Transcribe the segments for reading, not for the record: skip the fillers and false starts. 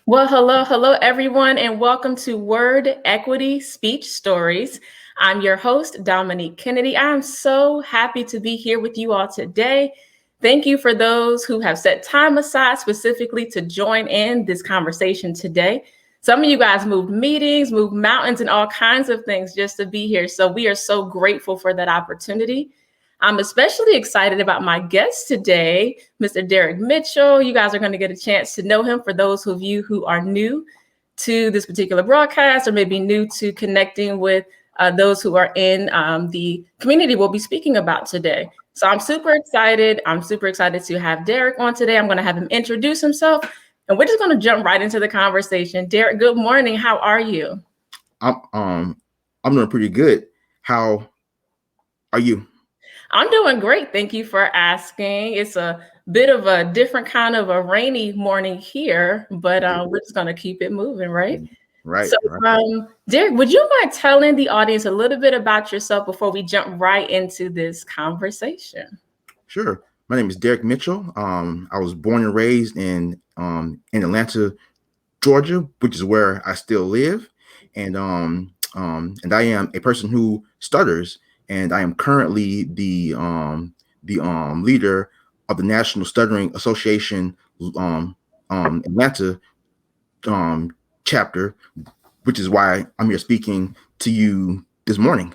Well, hello, everyone, and welcome to Word Equity Speech Stories. I'm your host, Dominique Kennedy. I'm so happy to be here with you all today. Thank you for those who have set time aside specifically to join in this conversation today. Some of you guys moved meetings, moved mountains, and all kinds of things just to be here. So we are so grateful for that opportunity. I'm especially excited about my guest today, Mr. Derek Mitchell. You guys are going to get a chance to know him for those of you who are new to this particular broadcast or maybe new to connecting with those who are in the community we'll be speaking about today. So I'm super excited. I'm super excited to have Derek on today. I'm going to have him introduce himself, and we're just going to jump right into the conversation. Derek, good morning. How are you? I'm doing pretty good. How are you? I'm doing great. Thank you for asking. It's a bit of a different kind of a rainy morning here, but we're just going to keep it moving, right? Right, So, right. Derek, would you mind telling the audience a little bit about yourself before we jump right into this conversation? Sure. My name is Derek Mitchell. I was born and raised in Atlanta, Georgia, which is where I still live, and I am a person who stutters, and I am currently the leader of the National Stuttering Association Atlanta chapter, which is why I'm here speaking to you this morning.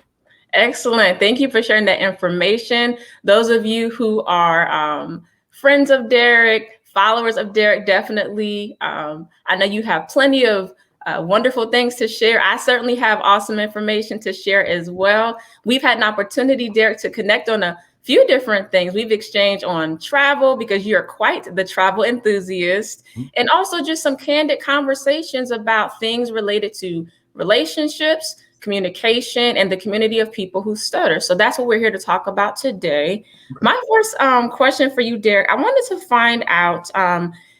Excellent. Thank you for sharing that information. Those of you who are friends of Derek, followers of Derek, definitely. I know you have plenty of wonderful things to share. I certainly have awesome information to share as well. We've had an opportunity, Derek, to connect on a few different things. We've exchanged on travel because you're quite the travel enthusiast, and also just some candid conversations about things related to relationships, communication, and the community of people who stutter. So that's what we're here to talk about today. My first question for you, Derek, I wanted to find out,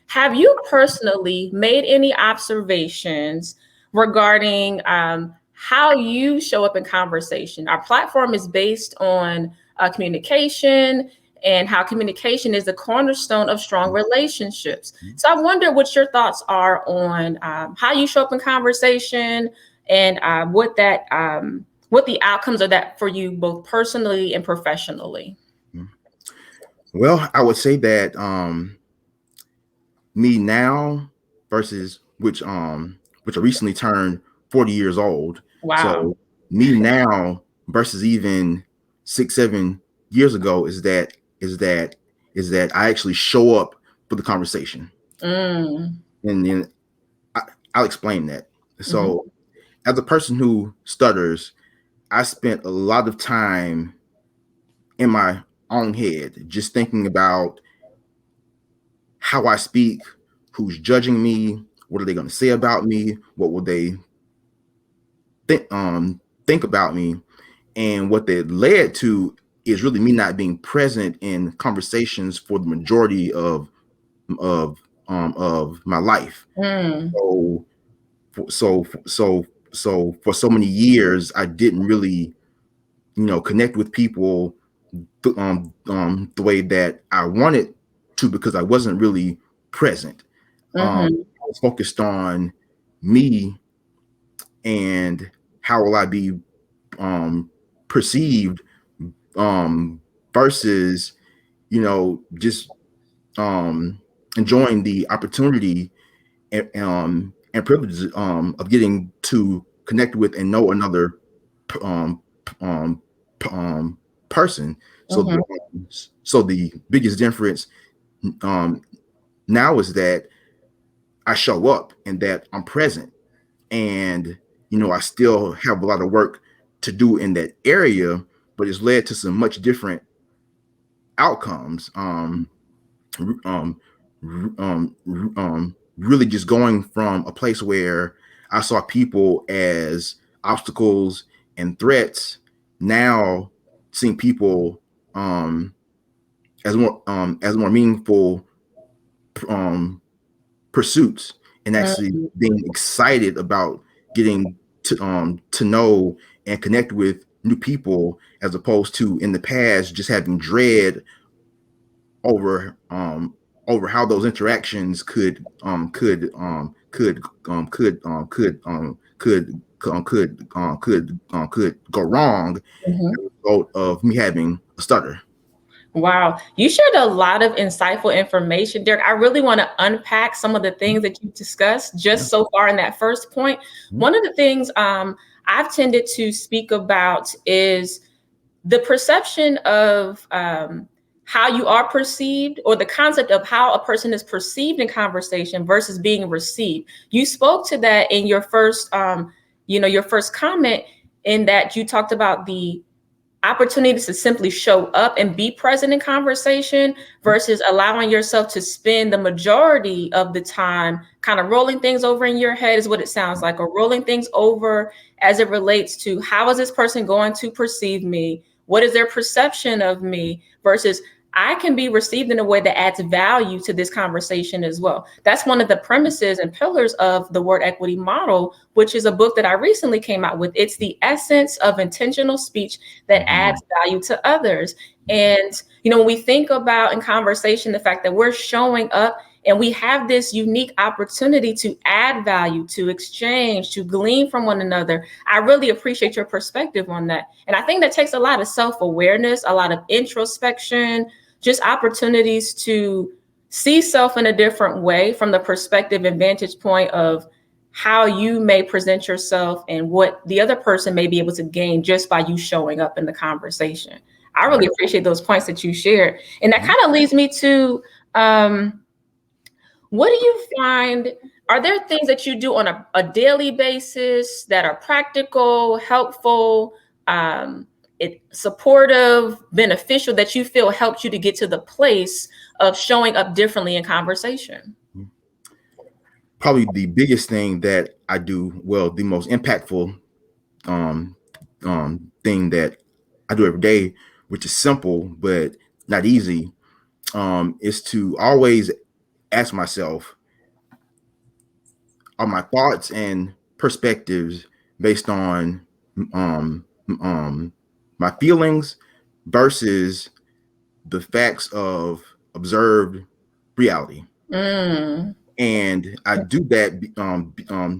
have you personally made any observations regarding how you show up in conversation? Our platform is based on communication and how communication is the cornerstone of strong relationships. So I wonder what your thoughts are on how you show up in conversation, and what the outcomes are that for you both personally and professionally. Well, I would say that me now versus which I recently turned 40 years old. Wow. So me now versus even 6, 7 years ago is that I actually show up for the conversation. Mm. And then I, I'll explain that. Mhm. So as a person who stutters, I spent a lot of time in my own head just thinking about how I speak, who's judging me, what are they going to say about me, what will they think about me, and what that led to is really me not being present in conversations for the majority of my life. Mm. So for so many years, I didn't really connect with people the way that I wanted to because I wasn't really present. Mhm. I was focused on me and how will I be perceived um, versus just enjoying the opportunity and privilege of getting to connect with and know another um, um, um, person. So Mhm. the biggest difference um, now is that I show up and that I'm present, and I still have a lot of work to do in that area, but it's led to some much different outcomes. Um, really just going from a place where I saw people as obstacles and threats, now seeing people as more meaningful um, pursuits, and actually Mm. being excited about getting to know and connect with new people, as opposed to in the past just having dread over over how those interactions could go wrong as a result of me having a stutter. Wow. You shared a lot of insightful information, Derek. I really want to unpack some of the things that you discussed Yeah. just so far in that first point. Mhm. One of the things I've tended to speak about is the perception of how you are perceived, or the concept of how a person is perceived in conversation versus being received. You spoke to that in your first, your first comment, in that you talked about the opportunities to simply show up and be present in conversation versus allowing yourself to spend the majority of the time kind of rolling things over in your head, is what it sounds like, or rolling things over as it relates to how is this person going to perceive me? What is their perception of me? Versus I can be received in a way that adds value to this conversation as well. That's one of the premises and pillars of the word equity model, which is a book that I recently came out with. It's the essence of intentional speech that adds value to others. And, when we think about in conversation, the fact that we're showing up and we have this unique opportunity to add value, to exchange, to glean from one another. I really appreciate your perspective on that. And I think that takes a lot of self-awareness, a lot of introspection, just opportunities to see self in a different way from the perspective and vantage point of how you may present yourself and what the other person may be able to gain just by you showing up in the conversation. I really appreciate those points that you shared. And that kind of leads me to, what do you find, are there things that you do on a daily basis that are practical, helpful, supportive, beneficial, that you feel helped you to get to the place of showing up differently in conversation? Probably the biggest thing that I do, well, the most impactful um, thing that I do every day, which is simple but not easy, is to always ask myself, are my thoughts and perspectives based on um, um, my feelings versus the facts of observed reality? Mm, And I do that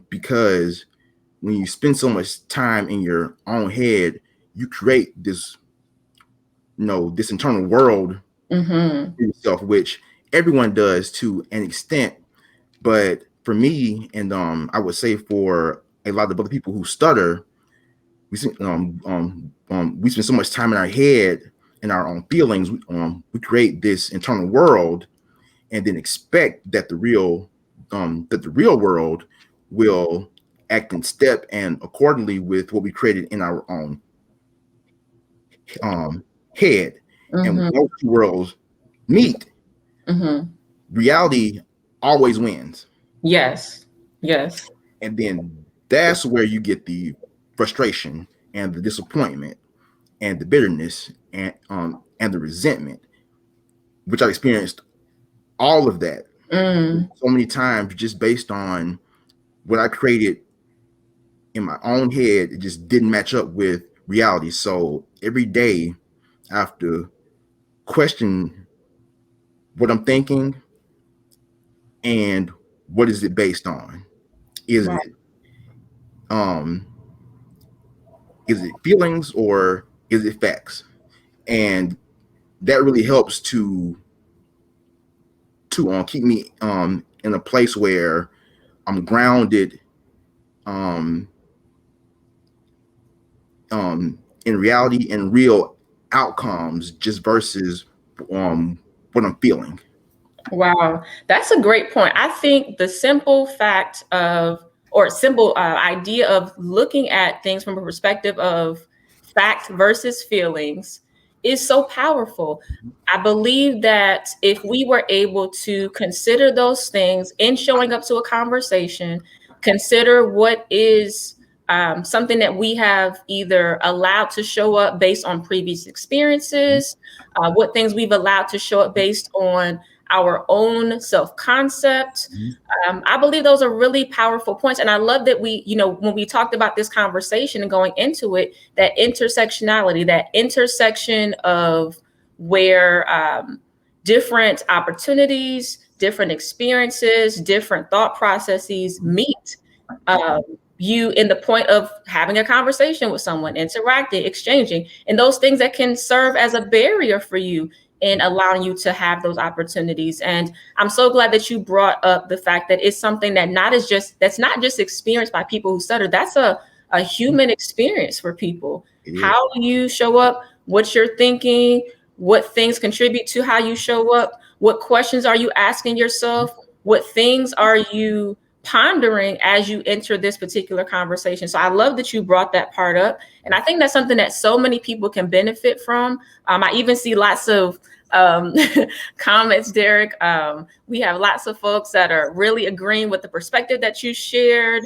because when you spend so much time in your own head, you create this, this internal world mm-hmm, for yourself, which everyone does to an extent. But for me, and I would say for a lot of other people who stutter, we spend so much time in our head and our own feelings. We create this internal world, and then expect that the real world will act in step and accordingly with what we created in our own um, head. And when mm-hmm, those two worlds meet, mm-hmm. reality always wins. Yes, yes. And then that's where you get the frustration and the disappointment and the bitterness and the resentment, which I've experienced all of that Mm, so many times just based on what I created in my own head. It just didn't match up with reality. So every day I have to question what I'm thinking and what is it based on. Is wow. it um is it feelings or is it facts? And that really helps to keep me in a place where I'm grounded um in reality and real outcomes just versus what I'm feeling. Wow, that's a great point. I think the simple fact of, or simple idea of looking at things from a perspective of fact versus feelings is so powerful. I believe that if we were able to consider those things in showing up to a conversation, consider what is something that we have either allowed to show up based on previous experiences, what things we've allowed to show up based on our own self-concept. Mhm. I believe those are really powerful points. And I love that we, when we talked about this conversation and going into it, that intersectionality, that intersection of where different opportunities, different experiences, different thought processes meet you in the point of having a conversation with someone, interacting, exchanging, and those things that can serve as a barrier for you in allowing you to have those opportunities. And I'm so glad that you brought up the fact that it's something that that's not just experienced by people who stutter. That's a human experience for people. How you show up, what you're thinking, what things contribute to how you show up, what questions are you asking yourself, what things are you pondering as you enter this particular conversation. So I love that you brought that part up. And I think that's something that so many people can benefit from. I even see lots of comments, Derek. We have lots of folks that are really agreeing with the perspective that you shared.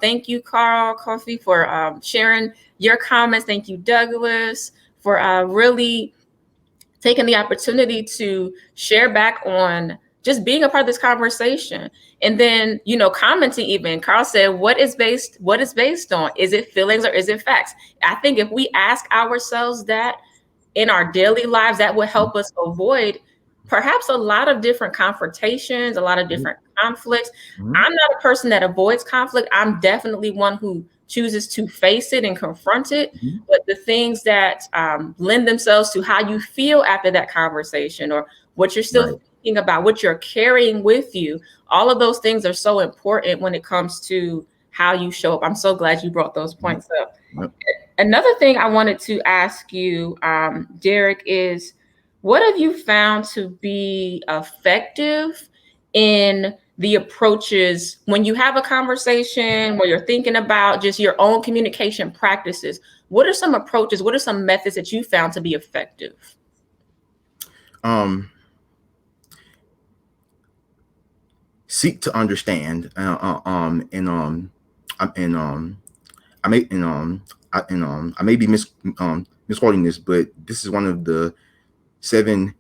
Thank you, Carl Coffey, for sharing your comments. Thank you, Douglas, for really taking the opportunity to share back on just being a part of this conversation. And then, commenting even, Carl said, what is based on? Is it feelings or is it facts? I think if we ask ourselves that in our daily lives, that would help us avoid perhaps a lot of different confrontations, a lot of different conflicts. I'm not a person that avoids conflict. I'm definitely one who chooses to face it and confront it. But the things that lend themselves to how you feel after that conversation, or what you're still thinking about, what you're carrying with you, all of those things are so important when it comes to how you show up. I'm so glad you brought those points up. Another thing I wanted to ask you, Derek, is what have you found to be effective in the approaches when you have a conversation, where you're thinking about just your own communication practices? What are some approaches? What are some methods that you found to be effective? Seek to understand, I may be misquoting this, but this is one of the 7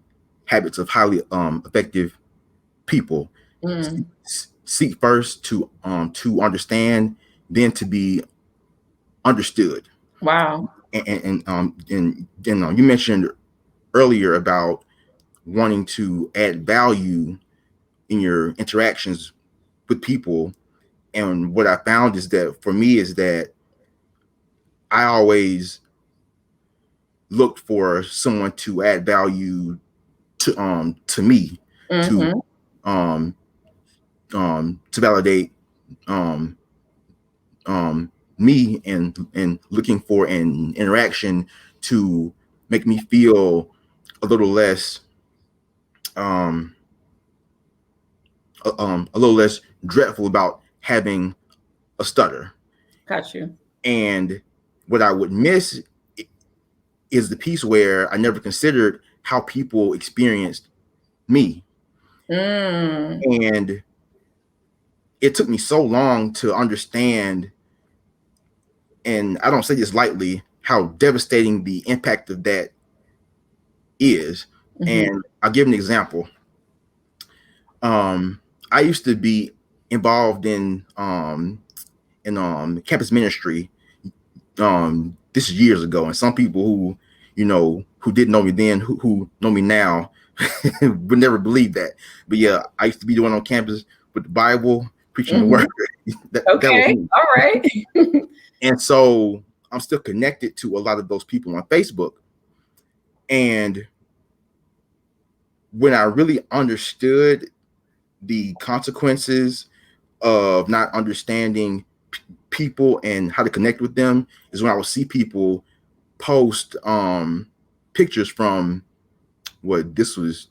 habits of highly effective people. Seek first to understand, then to be understood. Wow. And you mentioned earlier about wanting to add value in your interactions with people. And what I found is that for me is that I always looked for someone to add value to me, to validate me, and looking for an interaction to make me feel a little less dreadful about having a stutter. Got you. And what I would miss is the piece where I never considered how people experienced me. And it took me so long to understand, and I don't say this lightly, how devastating the impact of that is. And I'll give an example. I used to be involved in campus ministry. This is years ago, and some people who didn't know me then, who know me now, would never believe that. But yeah, I used to be the one on campus with the Bible, preaching the word. that was me. All right. And so I'm still connected to a lot of those people on Facebook. And when I really understood the consequences of not understanding people and how to connect with them, is when I would see people post pictures from this was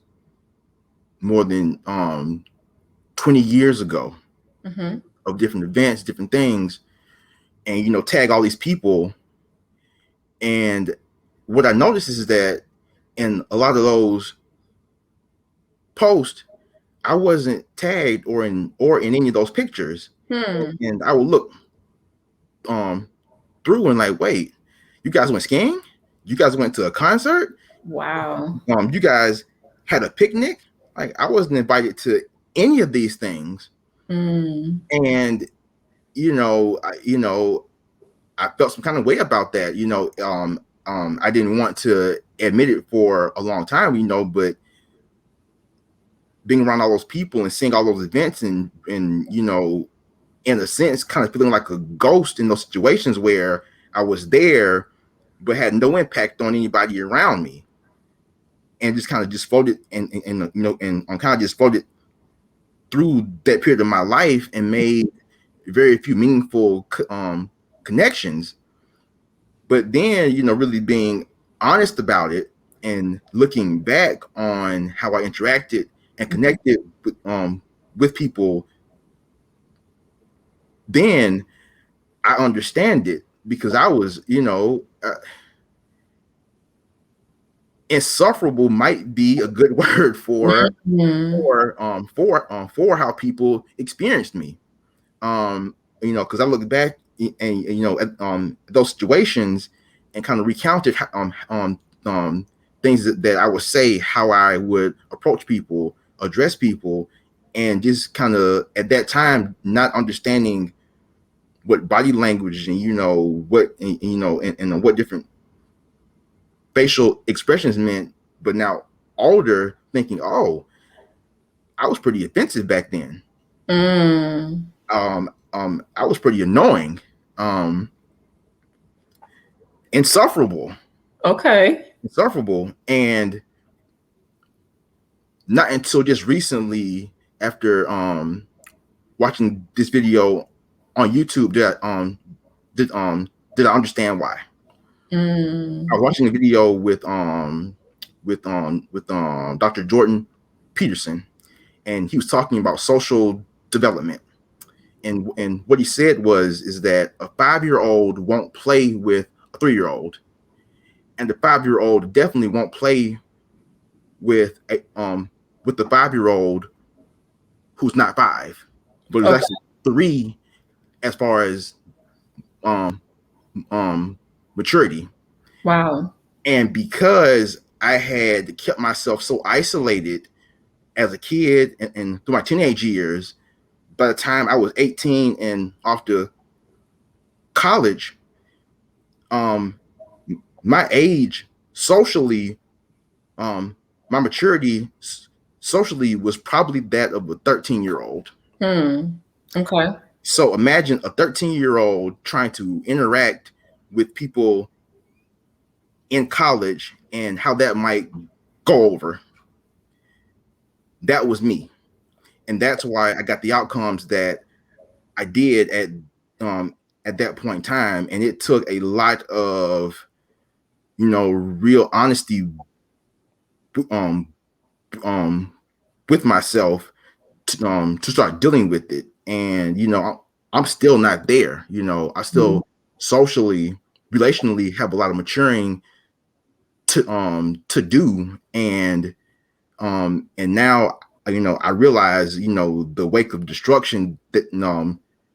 more than 20 years ago, of different events, different things, and tag all these people. And what I noticed is that in a lot of those posts, I wasn't tagged or in any of those pictures. And I would look through and like, wait, you guys went skiing? You guys went to a concert? Wow. You guys had a picnic? Like, I wasn't invited to any of these things. And I felt some kind of way about that. I didn't want to admit it for a long time, but being around all those people and seeing all those events and you know, in a sense, kind of feeling like a ghost in those situations where I was there, but had no impact on anybody around me, and just kind of just floated and you know, and kind of just floated through that period of my life and made very few meaningful connections. But then, you know, really being honest about it and looking back on how I interacted and connected with people, then I understand it, because I was, you know, insufferable might be a good word Mhm. for how people experienced me. You know, because I look back and you know, at those situations and kind of recounted things that I would say, how I would approach people, address people, and just kind of at that time not understanding what body language and you know what and, you know and what different facial expressions meant, but now older thinking, oh, I was pretty offensive back then. Mm. I was pretty annoying, insufferable, Okay. and not until just recently, after watching this video on YouTube, did did I understand why. I Mm. was watching a video with Dr. Jordan Peterson, and he was talking about social development. And what he said was is that a 5-year-old won't play with a 3-year-old, and the 5-year-old definitely won't play with a with the 5-year-old who's not 5, but is Okay. actually 3 as far as um maturity. Wow. And because I had kept myself so isolated as a kid and through my teenage years, by the time I was 18 and off to college, um, my age socially, my maturity socially was probably that of a 13-year-old. Hmm. Okay. So imagine a 13-year-old trying to interact with people in college and how that might go over. That was me. And that's why I got the outcomes that I did at that point in time. And it took a lot of, you know, real honesty um um with myself to start dealing with it. And you know, I'm still not there. You know, I Mhm. still socially, relationally have a lot of maturing to do. And now, you know, I realize, you know, the wake of destruction that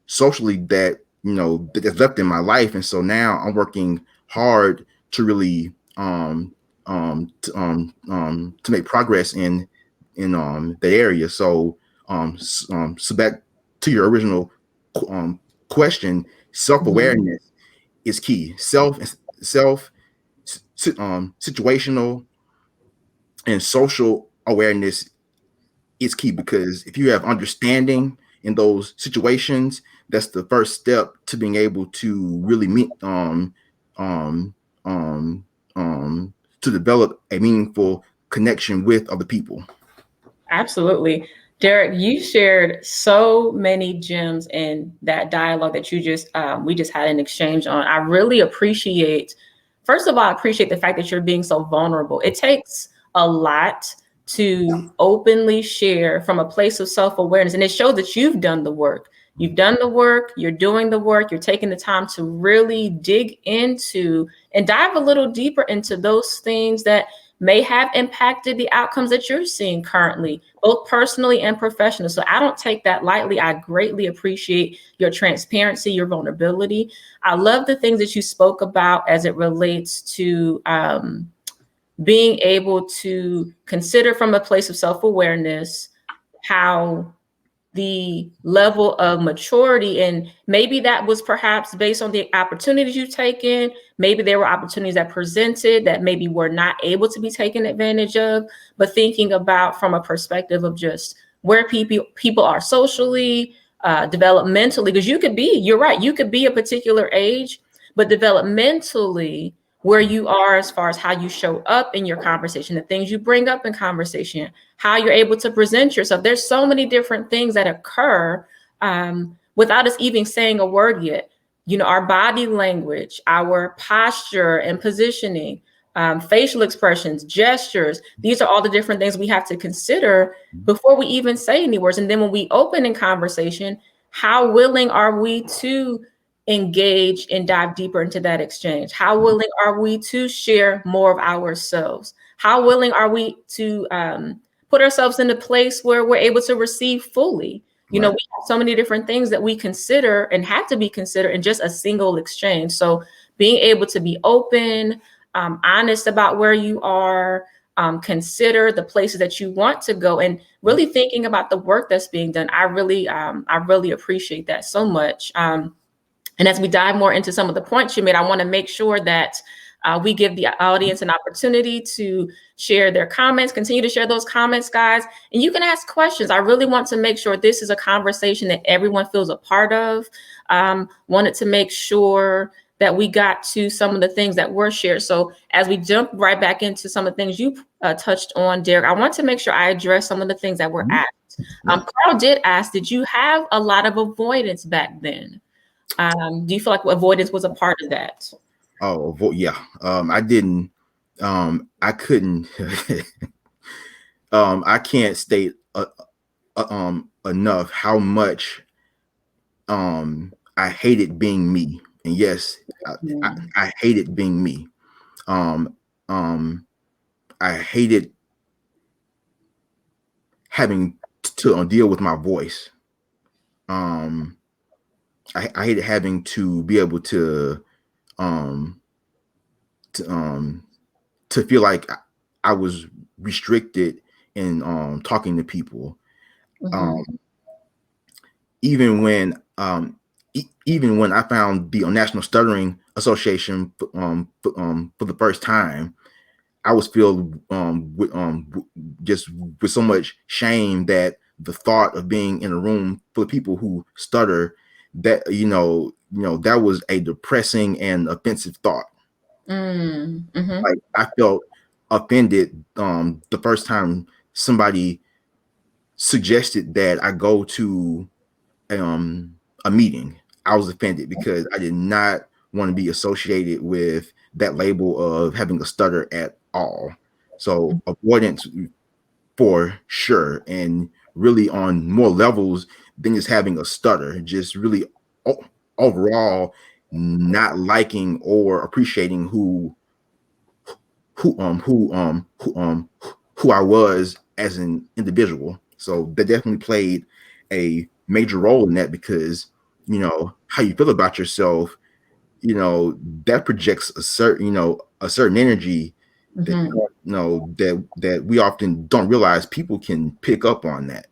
socially that, you know, that's left in my life. And so now I'm working hard to really to make progress in the area. So so back to your original um question, Mhm. self-awareness is key. Self situational and social awareness is key, because if you have understanding in those situations, that's the first step to being able to really meet um um to develop a meaningful connection with other people. Absolutely. Derek, you shared so many gems in that dialogue that you just we just had an exchange on. I really appreciate, first of all, I appreciate the fact that you're being so vulnerable. It takes a lot to openly share from a place of self-awareness. And it shows that you've done the work. You've done the work, you're doing the work, you're taking the time to really dig into and dive a little deeper into those things that may have impacted the outcomes that you're seeing currently, both personally and professionally. So I don't take that lightly. I greatly appreciate your transparency, your vulnerability. I love the things that you spoke about as it relates to being able to consider from a place of self-awareness how the level of maturity. And maybe that was perhaps based on the opportunities you've taken. Maybe there were opportunities that presented that maybe were not able to be taken advantage of, but thinking about from a perspective of just where people are socially, developmentally, because you're right, you could be a particular age, but developmentally, where you are as far as how you show up in your conversation, the things you bring up in conversation, how you're able to present yourself. There's so many different things that occur without us even saying a word yet. You know, our body language, our posture and positioning, facial expressions, gestures. These are all the different things we have to consider before we even say any words. And then when we open in conversation, how willing are we to engage and dive deeper into that exchange? How willing are we to share more of ourselves? How willing are we to put ourselves in a place where we're able to receive fully? You know, we have so many different things that we consider and have to be considered in just a single exchange. So being able to be open, honest about where you are, consider the places that you want to go, and really thinking about the work that's being done. I really appreciate that so much. And as we dive more into some of the points you made, I want to make sure that we give the audience an opportunity to share their comments, continue to share those comments, guys. And you can ask questions. I really want to make sure this is a conversation that everyone feels a part of. Wanted to make sure that we got to some of the things that were shared. So as we jump right back into some of the things you touched on, Derek, I want to make sure I address some of the things that were asked. Carl did ask, did you have a lot of avoidance back then? Do you feel like avoidance was a part of that? Oh, yeah. I didn't. I couldn't. I can't state enough how much I hated being me. And yes, I hated being me. I hated having to deal with my voice. I hated having to be able to feel like I was restricted in talking to people. Even when I found the National Stuttering Association for the first time, I was filled just with so much shame that the thought of being in a room full of people who stutter, that that was a depressing and offensive thought. Like, I felt offended the first time somebody suggested that I go to a meeting. I was offended because I did not want to be associated with that label of having a stutter at all. So avoidance for sure, and really on more levels than just having a stutter, just really overall not liking or appreciating who I was as an individual. So that definitely played a major role in that, because how you feel about yourself, that projects a certain energy that that we often don't realize people can pick up on that.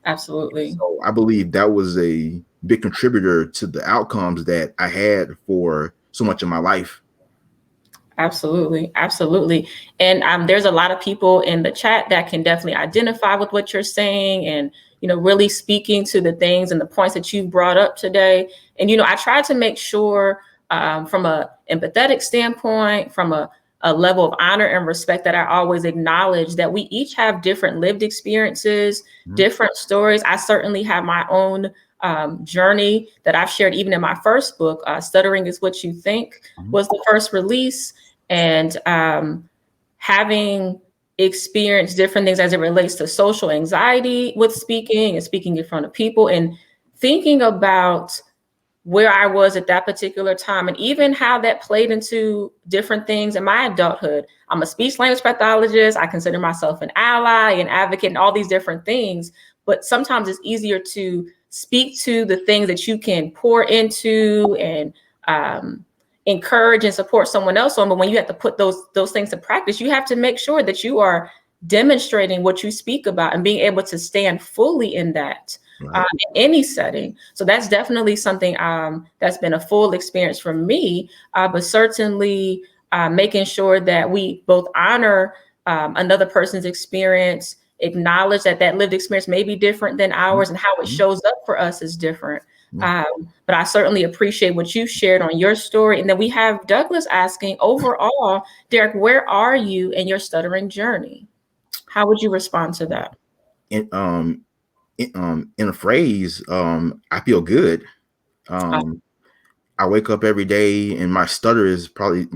Absolutely. So I believe that was a big contributor to the outcomes that I had for so much of my life. Absolutely. Absolutely. And there's a lot of people in the chat that can definitely identify with what you're saying, and, really speaking to the things and the points that you brought up today. And, I try to make sure from a empathetic standpoint, from a level of honor and respect, that I always acknowledge that we each have different lived experiences, different stories. I certainly have my own journey that I've shared even in my first book. Stuttering is What You Think was the first release. And having experienced different things as it relates to social anxiety with speaking and speaking in front of people, and thinking about where I was at that particular time, and even how that played into different things in my adulthood. I'm a speech language pathologist. I consider myself an ally, an advocate, and all these different things. But sometimes it's easier to speak to the things that you can pour into and encourage and support someone else on. But when you have to put those things to practice, you have to make sure that you are demonstrating what you speak about and being able to stand fully in that. Right. in any setting. So that's definitely something that's been a full experience for me, but certainly making sure that we both honor another person's experience, acknowledge that that lived experience may be different than ours, and how it Mhm. shows up for us is different. Yeah. But I certainly appreciate what you shared on your story. And then we have Douglas asking, overall, Derek, where are you in your stuttering journey? How would you respond to that? In in a phrase, I feel good. Uh, Um, I wake up every day, and my stutter is probably,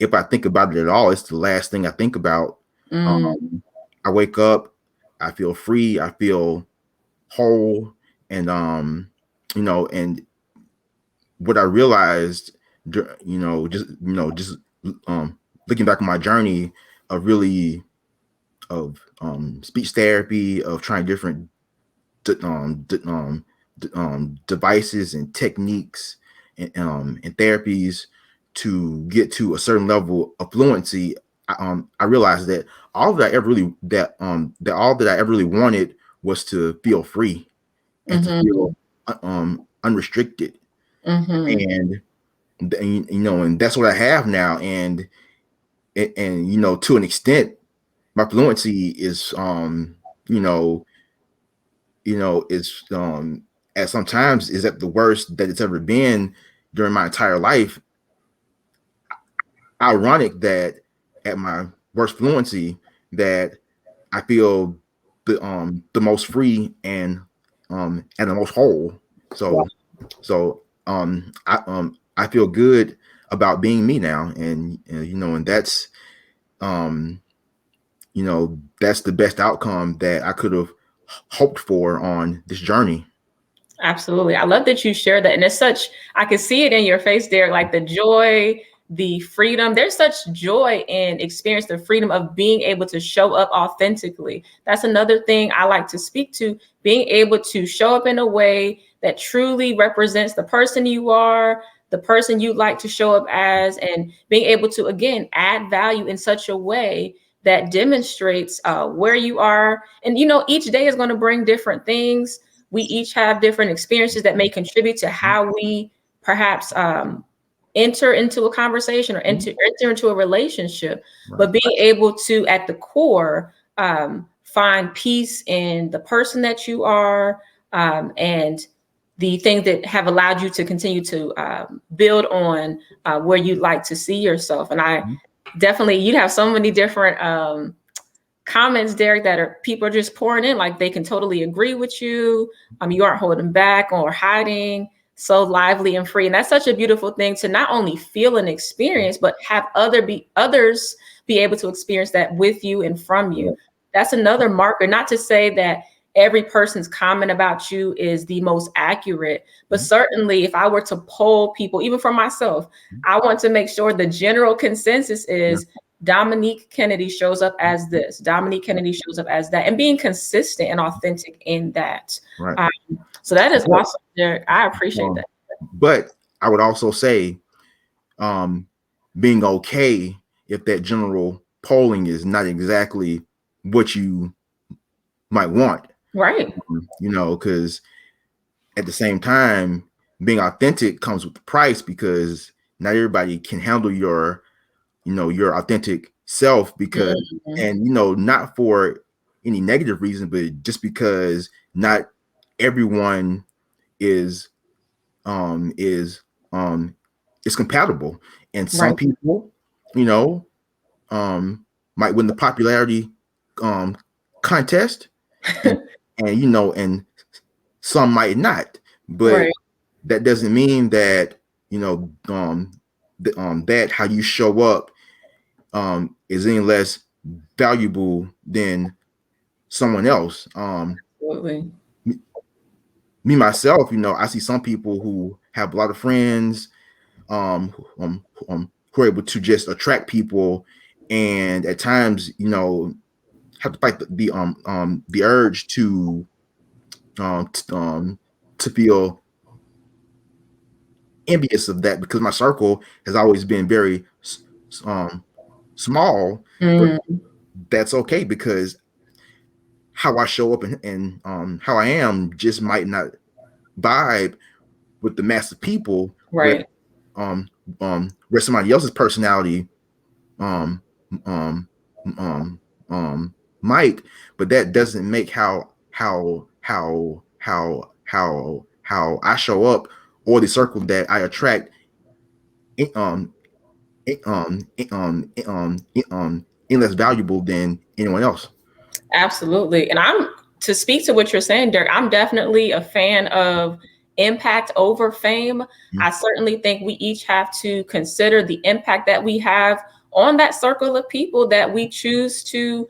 if I think about it at all, it's the last thing I think about. mm, Um, I wake up, I feel free, I feel whole, and and what I realized, just looking back on my journey of really of speech therapy, of trying different devices and techniques and therapies to get to a certain level of fluency. I realized that all that I ever really wanted was to feel free and to mhm, feel unrestricted, mhm. and and that's what I have now. And to an extent, my fluency is you know is at sometimes is at the worst that it's ever been during my entire life. Ironic that at my worst fluency that I feel the most free and the most whole. Wow, I feel good about being me now, and that's um that's the best outcome that I could have hoped for on this journey. absolutely. I love that you share that. And it's such, I can see it in your face, Derek, like the joy, the freedom. There's such joy in experience the freedom of being able to show up authentically. That's another thing I like to speak to, being able to show up in a way that truly represents the person you are, the person you'd like to show up as, and being able to, again, add value in such a way that demonstrates where you are. And, each day is going to bring different things. We each have different experiences that may contribute to how we perhaps enter into a conversation or enter into a relationship. Right. But being able to, at the core, find peace in the person that you are, and the things that have allowed you to continue to build on where you'd like to see yourself. And I definitely, you'd have so many different comments, Derek, that are people are just pouring in, like they can totally agree with you. You aren't holding back or hiding, so lively and free. And that's such a beautiful thing to not only feel and experience, but have others be able to experience that with you and from you. That's another marker. Not to say that every person's comment about you is the most accurate, but certainly if I were to poll people, even for myself, I want to make sure the general consensus Yeah. is Dominique Kennedy shows up as this, Dominique Kennedy shows up as that, and being consistent and authentic in that. Right. Um, so that is But, awesome, Derek. I appreciate um, that. but I would also say, um, being okay if that general polling is not exactly what you might want, Right. because at the same time, being authentic comes with the price, because not everybody can handle your authentic self, because Mhm. and not for any negative reason, but just because not everyone is um is um is compatible, and some Right. people you know might win the popularity um contest, and and some might not, but Right. that doesn't mean that you know that how you show up is any less valuable than someone else. Absolutely. Me myself, I see some people who have a lot of friends, who are able to just attract people, and at times, have to fight the urge um t- um to feel envious of that, because my circle has always been very um small, but Mm, that's okay, because how I show up and how I am just might not vibe with the mass of people, where Right. where somebody else's personality um um um might, but that doesn't make how I show up or the circle that I attract eh, um any less valuable than anyone else. Absolutely. And I'm to speak to what you're saying, Dirk, I'm definitely a fan of impact over fame. I Mhm. certainly think we each have to consider the impact that we have on that circle of people that we choose to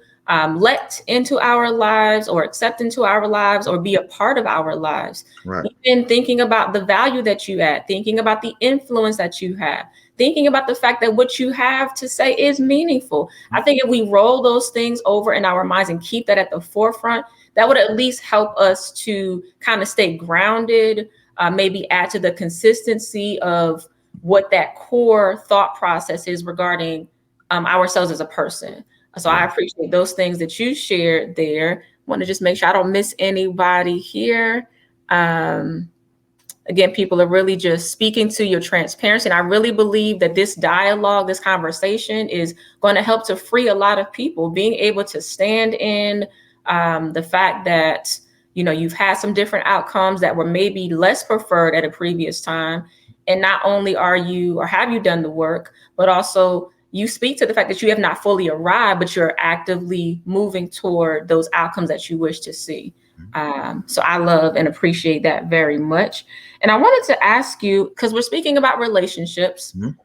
let into our lives or accept into our lives or be a part of our lives. Right. Even thinking about the value that you add, thinking about the influence that you have, thinking about the fact that what you have to say is meaningful. I think if we roll those things over in our minds and keep that at the forefront, that would at least help us to kind of stay grounded, maybe add to the consistency of what that core thought process is regarding ourselves as a person. So I Right. appreciate those things that you shared there. Want to just make sure I don't miss anybody here. Um, Again, people are really just speaking to your transparency. And I really believe that this dialogue, this conversation is going to help to free a lot of people, being able to stand in the fact that, you know, you've had some different outcomes that were maybe less preferred at a previous time. And not only are you or have you done the work, but also you speak to the fact that you have not fully arrived, but you're actively moving toward those outcomes that you wish to see. So I love and appreciate that very much. And I wanted to ask you, because we're speaking about relationships, Mhm.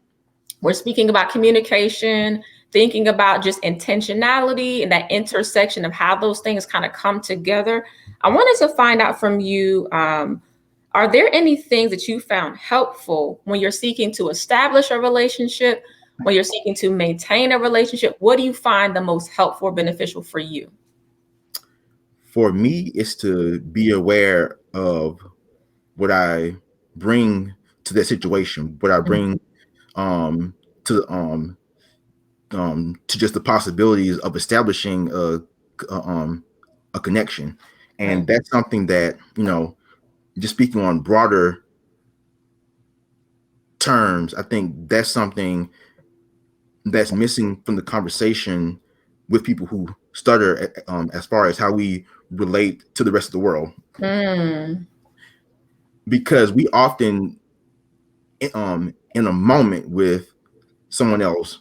we're speaking about communication, thinking about just intentionality and that intersection of how those things kind of come together. I wanted to find out from you, are there any things that you found helpful when you're seeking to establish a relationship, when you're seeking to maintain a relationship? What do you find the most helpful or beneficial for you? For me, it's to be aware of what I bring to that situation, what I bring um to to just the possibilities of establishing a connection. Right. And that's something that, just speaking on broader terms, I think that's something that's missing from the conversation with people who stutter, as far as how we relate to the rest of the world, Mm, because we often in a moment with someone else,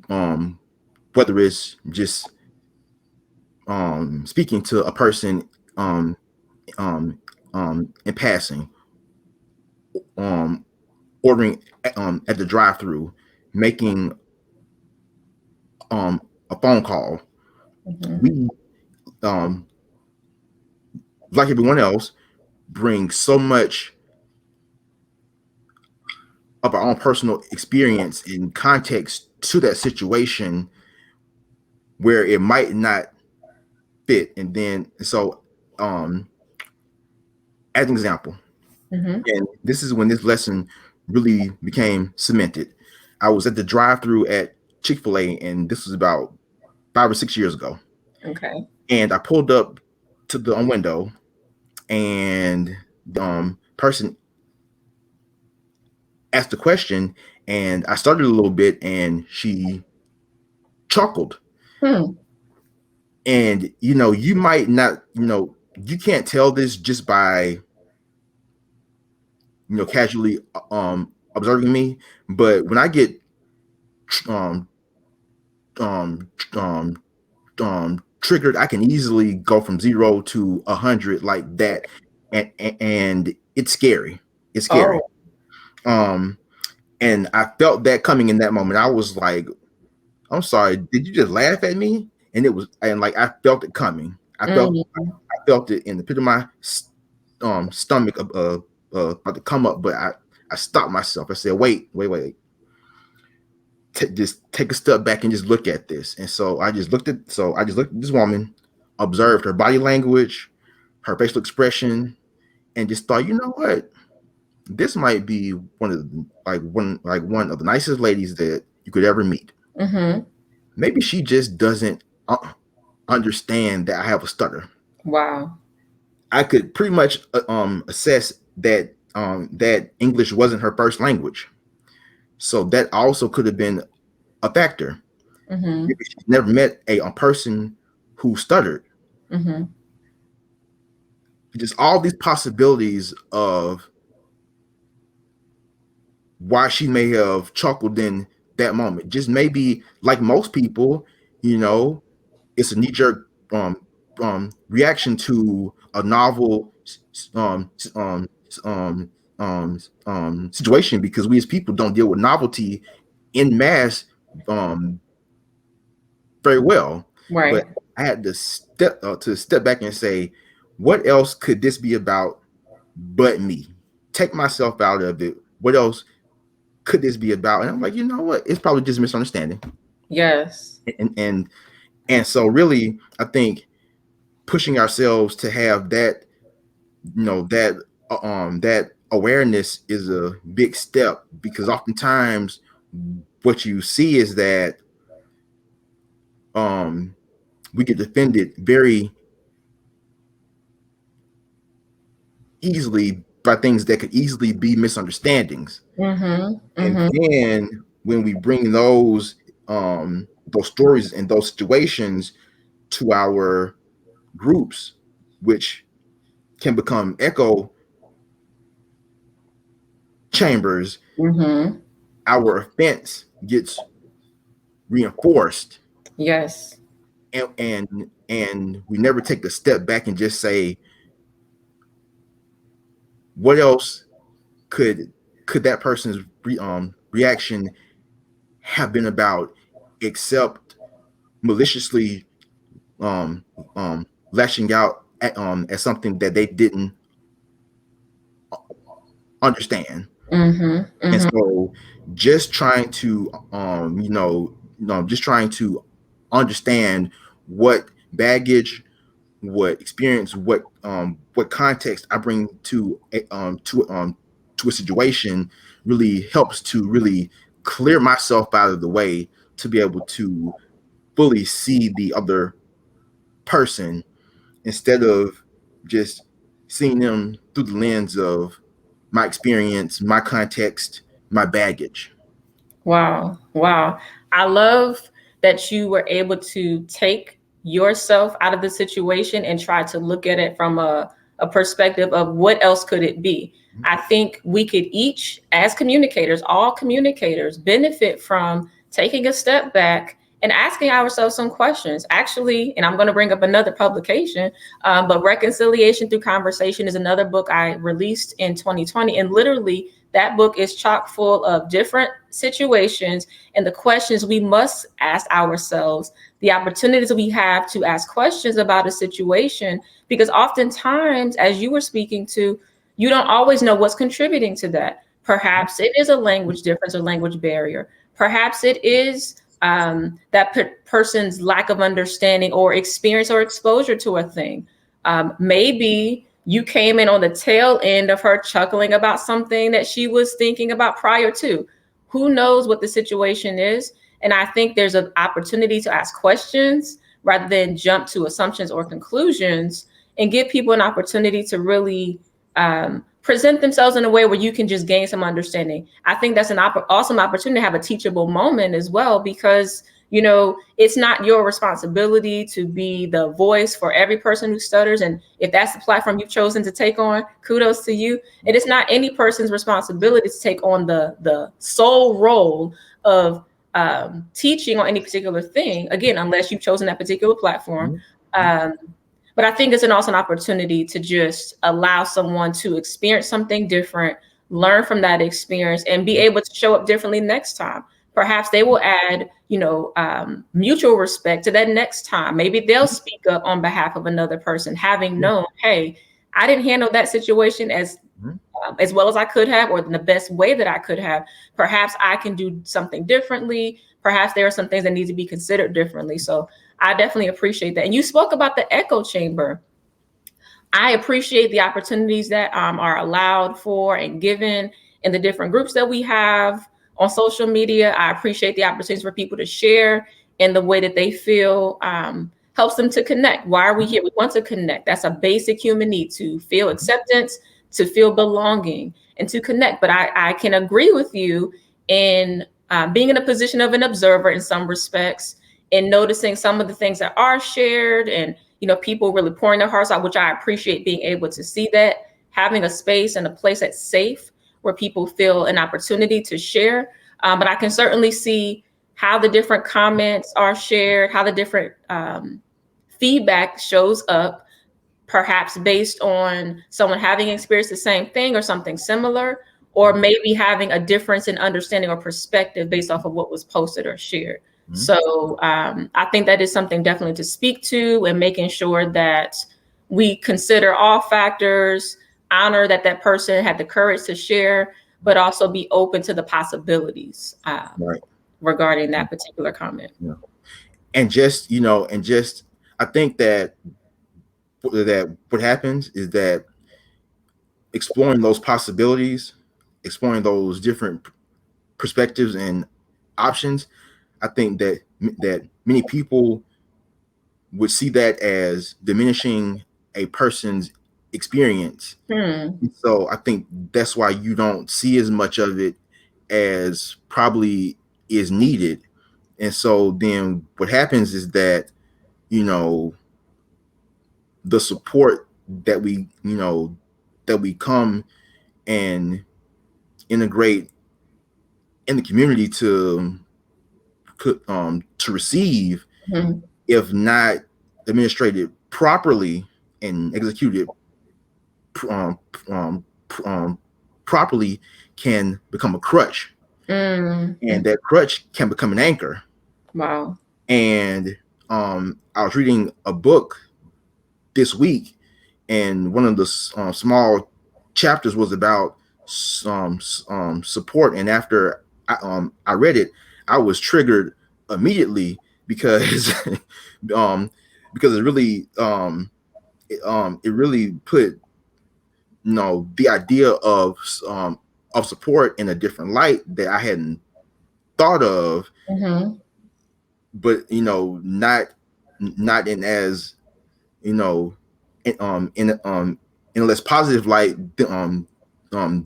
um whether it's just speaking to a person um in passing, um ordering at the drive-through, making a phone call, mhm, we um like everyone else bring so much of our own personal experience and context to that situation where it might not fit. And then so um as an example, mhm. and this is when this lesson really became cemented. I was at the drive-through at Chick-fil-A, and this was about 5 or 6 years ago. Okay. And I pulled up to the window, and the person asked a question, and I started a little bit, and she chuckled. Hmm. And you might not, you can't tell this just by casually observing me, but when I get um um um triggered, I can easily go from 0 to 100 like that, and it's scary. It's scary. Oh. Um, and I felt that coming in that moment. I was like, "I'm sorry, did you just laugh at me?" And it was, and like I felt it coming. Mm, I felt it in the pit of my stomach, about to come up, but I stopped myself. I said, "Wait. Just take a step back and just look at this." And so I just looked at this woman, observed her body language, her facial expression, and just thought, you know what, this might be one of the nicest ladies that you could ever meet. mhm. Maybe she just doesn't understand that I have a stutter. Wow. I could pretty much assess that that English wasn't her first language. So that also could have been a factor. Mm-hmm. Maybe she's never met a person who stuttered. Mm-hmm. Just all these possibilities of why she may have chuckled in that moment. Just maybe like most people, you know, it's a knee jerk reaction to a novel situation because we as people don't deal with novelty in mass um, very well. But Right. I had to step back and say, what else could this be about but me? Take myself out of it. What else could this be about? And I'm like, you know what? It's probably just misunderstanding. Yes. And and and so really, I think pushing ourselves to have that, that awareness is a big step because oftentimes what you see is that um we get offended very easily by things that could easily be misunderstandings. Mm-hmm. And Mm-hmm. then when we bring those stories and those situations to our groups, which can become echo chambers, Mm-hmm. our offense gets reinforced, Yes. and we never take the step back and just say, what else could that person's reaction have been about, except maliciously um, lashing out at something that they didn't understand. Mm-hmm. And Mm-hmm. so just trying to just trying to understand what baggage, what experience, what context I bring to a situation really helps to really clear myself out of the way to be able to fully see the other person instead of just seeing them through the lens of my experience, my context, my baggage. Wow. Wow. I love that you were able to take yourself out of the situation and try to look at it from a perspective of what else could it be. I think we could each, as communicators, all communicators, benefit from taking a step back and asking ourselves some questions. Actually, and I'm going to bring up another publication, but Reconciliation Through Conversation is another book I released in 2020. And literally, that book is chock full of different situations and the questions we must ask ourselves, the opportunities we have to ask questions about a situation, because oftentimes, as you were speaking to, you don't always know what's contributing to that. Perhaps it is a language difference or language barrier. Perhaps it is that person's lack of understanding or experience or exposure to a thing. Maybe you came in on the tail end of her chuckling about something that she was thinking about prior to. Who knows what the situation is? And I think there's an opportunity to ask questions rather than jump to assumptions or conclusions and give people an opportunity to really present themselves in a way where you can just gain some understanding. I think that's an awesome opportunity to have a teachable moment as well, because it's not your responsibility to be the voice for every person who stutters. And if that's the platform you've chosen to take on, kudos to you. And it's not any person's responsibility to take on the sole role of teaching on any particular thing, again, unless you've chosen that particular platform. Um, but I think it's an awesome opportunity to just allow someone to experience something different, learn from that experience, and be able to show up differently next time. Perhaps they will add, mutual respect to that next time. Maybe they'll speak up on behalf of another person, having known, hey, I didn't handle that situation as well as I could have, or in the best way that I could have. Perhaps I can do something differently. Perhaps there are some things that need to be considered differently. So I definitely appreciate that. And you spoke about the echo chamber. I appreciate the opportunities that are allowed for and given in the different groups that we have on social media. I appreciate the opportunities for people to share in the way that they feel helps them to connect. Why are we here? We want to connect. That's a basic human need, to feel acceptance, to feel belonging, and to connect. But I can agree with you in being in a position of an observer in some respects, and noticing some of the things that are shared, and people really pouring their hearts out, which I appreciate being able to see that, having a space and a place that's safe where people feel an opportunity to share. But I can certainly see how the different comments are shared, how the different feedback shows up, perhaps based on someone having experienced the same thing or something similar, or maybe having a difference in understanding or perspective based off of what was posted or shared. So I think that is something definitely to speak to, and making sure that we consider all factors, honor that that person had the courage to share, but also be open to the possibilities Right. regarding that particular comment. Yeah. And just, I think that what happens is that exploring those possibilities, exploring those different perspectives and options, I think that many people would see that as diminishing a person's experience. So I think that's why you don't see as much of it as probably is needed. And so then what happens is that, the support that we come and integrate in the community to receive, if not administrated properly and executed um, um, properly, can become a crutch, and that crutch can become an anchor. Wow. And I was reading a book this week, and one of the small chapters was about support. And after I read it, I was triggered immediately because because it really put the idea of support in a different light that I hadn't thought of, but not in as in a less positive light than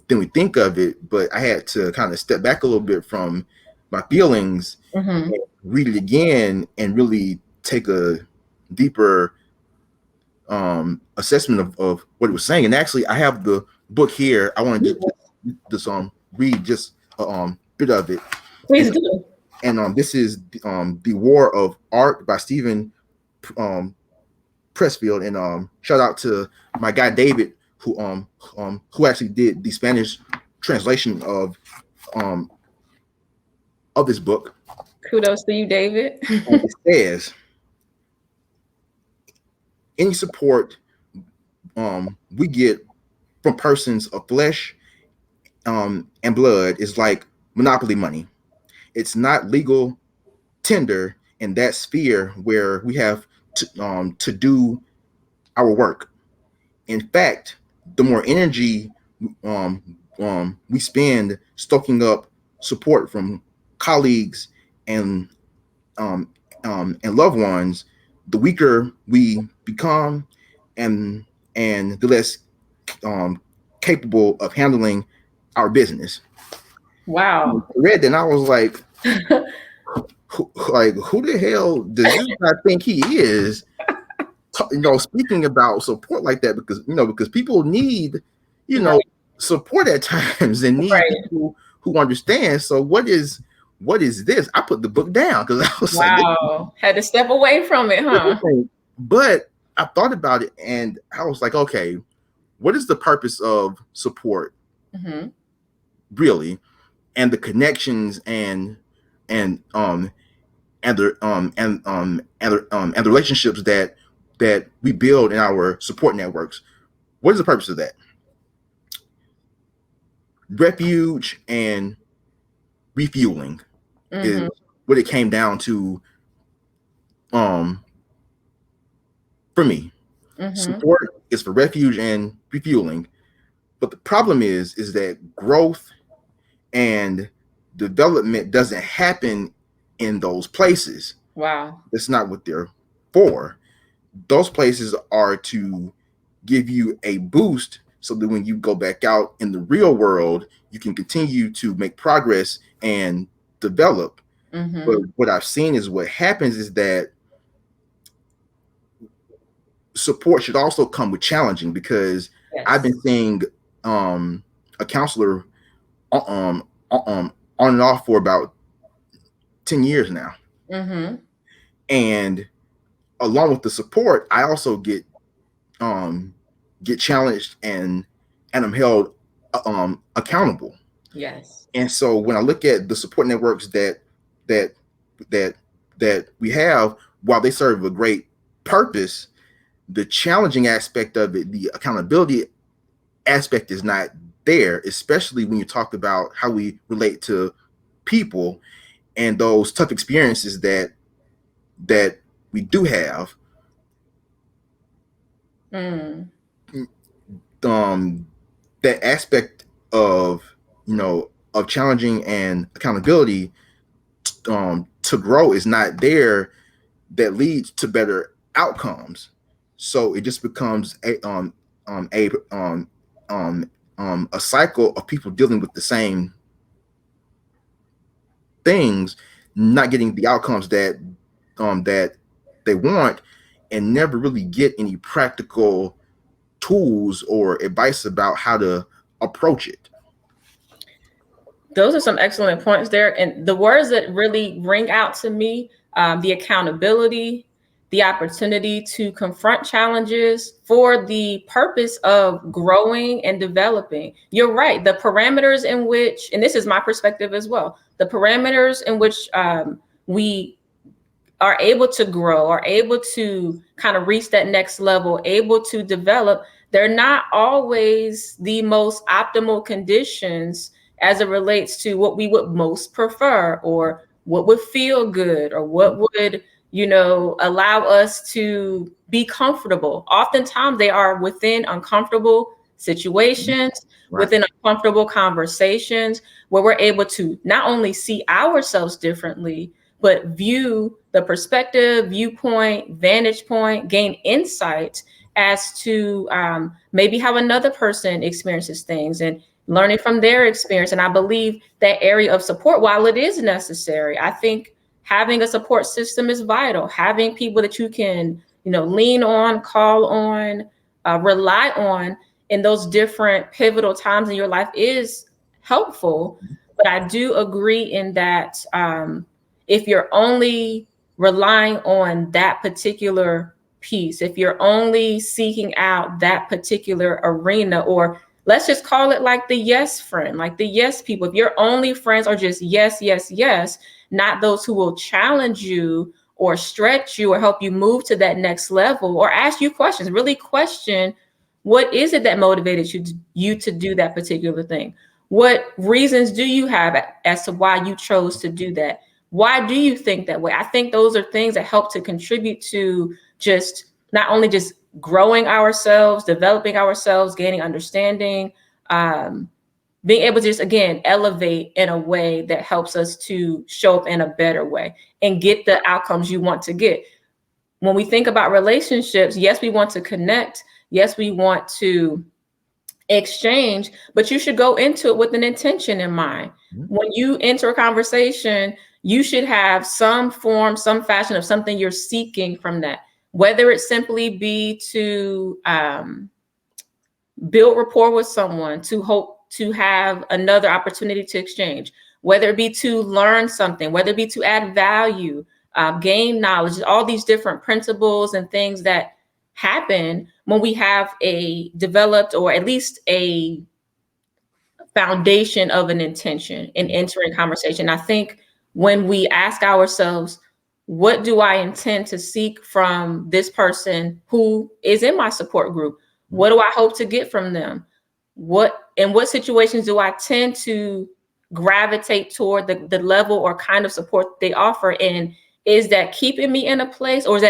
we think of it. But I had to kind of step back a little bit from my feelings, and read it again, and really take a deeper assessment of what it was saying. And actually, I have the book here. I want to just read just a bit of it. Please do. And this is The War of Art by Stephen Pressfield. And shout out to my guy David, who actually did the Spanish translation of this book. Kudos to you, David. And it says, any support we get from persons of flesh and blood is like monopoly money. It's not legal tender in that sphere where we have to do our work. In fact, the more energy we spend stoking up support from colleagues and and loved ones, the weaker we become, and the less capable of handling our business. Wow. I read that and I was like, who the hell does this guy think he is? Speaking about support like that, because people need, Right. support at times, and need Right. people who understand. So what is this? I put the book down because I was like, Wow. Had to step away from it, huh? but I thought about it and I was like, okay, what is the purpose of support really, and the connections and and um and the relationships that we build in our support networks? What is the purpose of that? Refuge and refueling is what it came down to for me. Support is for refuge and refueling. But the problem is that growth and development doesn't happen in those places. Wow. That's not what they're for. Those places are to give you a boost so that when you go back out in the real world, you can continue to make progress and develop. But what I've seen is what happens is that support should also come with challenging, because I've been seeing a counselor on and off for about 10 years now. And along with the support, I also get challenged and I'm held accountable. Yes. And so when I look at the support networks that we have, while they serve a great purpose, the challenging aspect of it, the accountability aspect, is not there, especially when you talk about how we relate to people and those tough experiences that we do have. That aspect of, of challenging and accountability to grow is not there, that leads to better outcomes. So it just becomes a cycle of people dealing with the same things, not getting the outcomes that they want, and never really get any practical tools or advice about how to approach it. Those are some excellent points there. And the words that really ring out to me, the accountability, the opportunity to confront challenges for the purpose of growing and developing. You're right. The parameters in which, and this is my perspective as well, the parameters in which we are able to grow, are able to kind of reach that next level, able to develop, they're not always the most optimal conditions as it relates to what we would most prefer, or what would feel good, or what would, allow us to be comfortable. Oftentimes they are within uncomfortable situations, within uncomfortable conversations, where we're able to not only see ourselves differently, but view the perspective, viewpoint, vantage point, gain insight as to maybe how another person experiences things, and learning from their experience. And I believe that area of support, while it is necessary, I think having a support system is vital. Having people that you can, lean on, call on, rely on in those different pivotal times in your life is helpful. But I do agree in that if you're only relying on that particular piece, if you're only seeking out that particular arena, or let's just call it like the yes friend, like the yes people, if your only friends are just yes, yes, yes, not those who will challenge you or stretch you or help you move to that next level, or ask you questions, really question, what is it that motivated you to do that particular thing? What reasons do you have as to why you chose to do that? Why do you think that way? I think those are things that help to contribute to just not only just growing ourselves, developing ourselves, gaining understanding, being able to just, again, elevate in a way that helps us to show up in a better way and get the outcomes you want to get. When we think about relationships, yes, we want to connect. Yes, we want to exchange, but you should go into it with an intention in mind. When you enter a conversation, you should have some form, some fashion of something you're seeking from that, whether it simply be to build rapport with someone, to hope to have another opportunity to exchange, whether it be to learn something, whether it be to add value, gain knowledge, all these different principles and things that happen when we have a developed, or at least a foundation of an intention in entering conversation. I think when we ask ourselves, what do I intend to seek from this person who is in my support group? What do I hope to get from them? In what situations do I tend to gravitate toward the level or kind of support they offer? And is that keeping me in a place, or is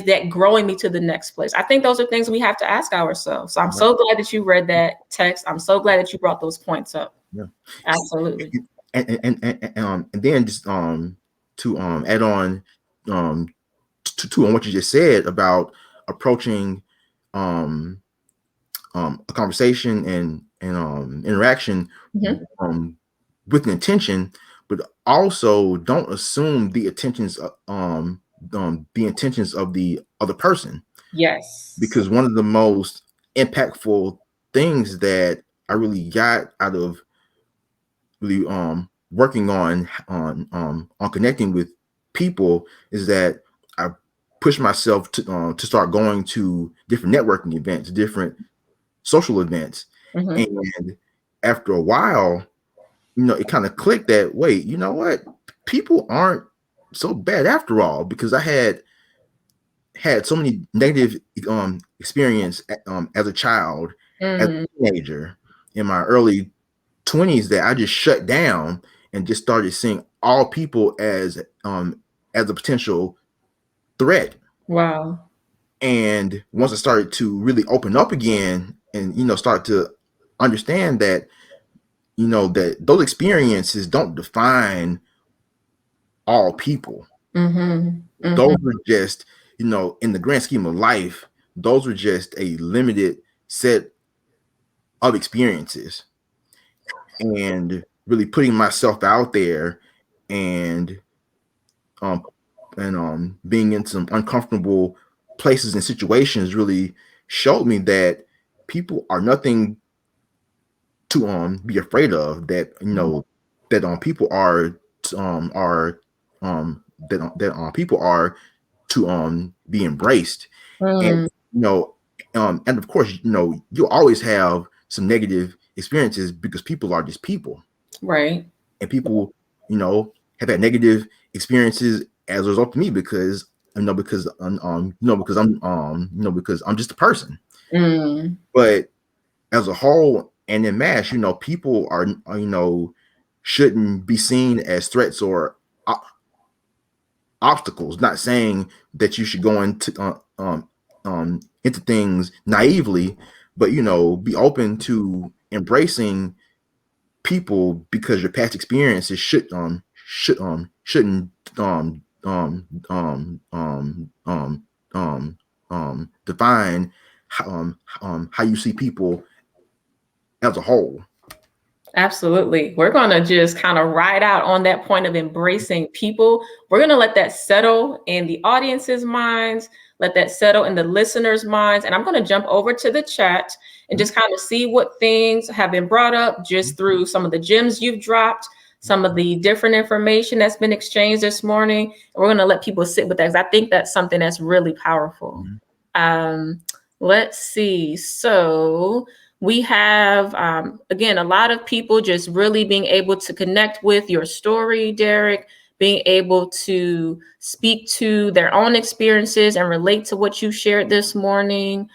that growing me to the next place? I think those are things we have to ask ourselves. So I'm so glad that you read that text. I'm so glad that you brought those points up. Yeah, Absolutely. And then just to add on on what you just said about approaching um, a conversation and interaction Mhm. um, with an intention, but also don't assume the intentions of the other person, Yes. because one of the most impactful things that I really got out of really working on connecting with people is that I push myself to start going to different networking events, different social events, Mhm. and after a while, it kind of clicked that, wait, you know what? People aren't so bad after all, because I had so many negative experience as a child, as Mm. a teenager, in my early 20s, that I just shut down and just started seeing all people as a potential threat. Wow. And once I started to really open up again and start to understand that that those experiences don't define all people. Mhm. Those Mhm. were just, in the grand scheme of life, those were just a limited set of experiences. And really putting myself out there and um being in some uncomfortable places and situations really showed me that people are nothing to be afraid of, that that people are that people are to be embraced. And Mm. and of course, you'll always have some negative experiences, because people are just people, Right. and people have had negative experiences as a result of me, because because I'm just a person. Mm. But as a whole and in mass, people are shouldn't be seen as threats or obstacles. Not saying that you should go into things naively, but be open to embracing people, because your past experiences shouldn't define how you see people as a whole. Absolutely. We're going to just kind of ride out on that point of embracing people. We're going to let that settle in the audience's minds, let that settle in the listeners' minds. And I'm going to jump over to the chat and just kind of see what things have been brought up just through some of the gems you've dropped, some of the different information that's been exchanged this morning. And we're going to let people sit with that, because I think that's something that's really powerful. Um, let's see. So, we have, again, a lot of people just really being able to connect with your story, Derek, being able to speak to their own experiences and relate to what you shared this morning.